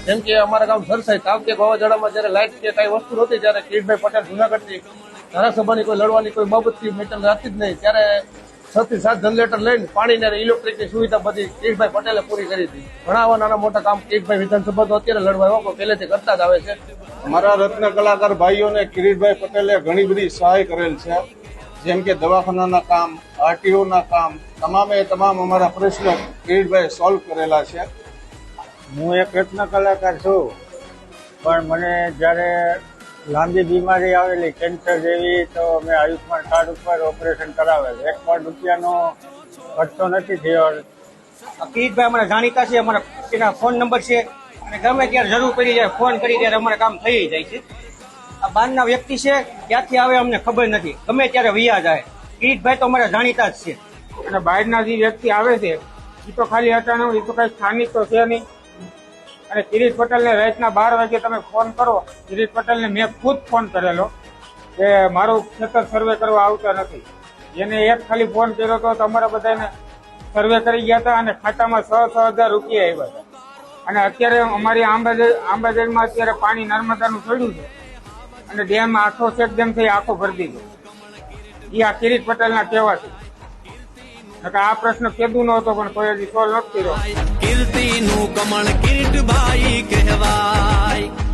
જેમ કે અમારા ગામ સરસાઈ તાવકે વાવાઝોડામાં જયારે લાઇટ કે કઈ વસ્તુ નહોતી ત્યારે કિરીટભાઈ પટેલ જુનાગઢની ધારાસભાની કોઈ લડવાની કોઈ બાબતથી મીટર હતી જ નહીં, ત્યારે 6 થી 7 જનરેટર લઈને પાણી ને ઇલેક્ટ્રિકની સુવિધા બધી કિરીટભાઈ પટેલે પૂરી કરી હતી. ઘણા આવા નાના મોટા કામ કિરીટભાઈ વિધાનસભા તો અત્યારે લડવા એવા પહેલેથી કરતા જ આવે છે. અમારા રત્ન કલાકાર ભાઈઓને કિરીટભાઈ પટેલે ઘણી બધી સહાય કરેલ છે, જેમ કે દવાખાનાના કામ, આરટીઓના કામ, તમામ અમારા પ્રશ્નો કિરીટભાઈ સોલ્વ કરેલા છે. હું એક રત્ન કલાકાર છું, પણ મને જ્યારે લાંબી બીમારી આવેલી કેન્સર જેવી, તો મેં આયુષ્માન કાર્ડ ઉપર ઓપરેશન કરાવેલ. 1 કરોડ રૂપિયાનો ખર્ચો નથી થયો. કિરીટભાઈ અમારા જાણીતા છે, અમારા તેના ફોન નંબર છે અને ગમે ત્યારે જરૂર પડી જાય ફોન કરી ત્યારે અમારે કામ થઈ જાય છે. આ બહારના વ્યક્તિ છે, ક્યાંથી આવે અમને ખબર નથી, ગમે ત્યારે વૈયા જાય. કિરીટભાઈ તો અમારા જાણીતા જ છે. અને બહારના જે વ્યક્તિ આવે છે એ તો ખાલી અચાનક, એ તો કઈ સ્થાનિક તો છે નહીં. અને કિરીટ પટેલને રાતના 12 વાગે તમે ફોન કરો, કિરીટ પટેલને મેં ખુદ ફોન કરેલો કે મારું ખેતર સર્વે કરવા આવતા નથી. એને એક ખાલી ફોન કર્યો હતો, તમારા બધાને સર્વે કરી ગયા હતા અને ખાતામાં 6,000 રૂપિયા આવ્યા હતા. અને અત્યારે અમારી આંબાજેરમાં અત્યારે પાણી નર્મદાનું ચડ્યું છે અને ડેમ આખો ચેક ડેમ થઈ આખો ભરી દીધો. એ આ કિરીટ પટેલના કહેવાથી. આ પ્રશ્ન કેદું ન હતો, પણ કોઈ હજી સોલ્વ નથી કર્યો. કીર્તિનું કમળ કિરીટભાઈ કહેવાય.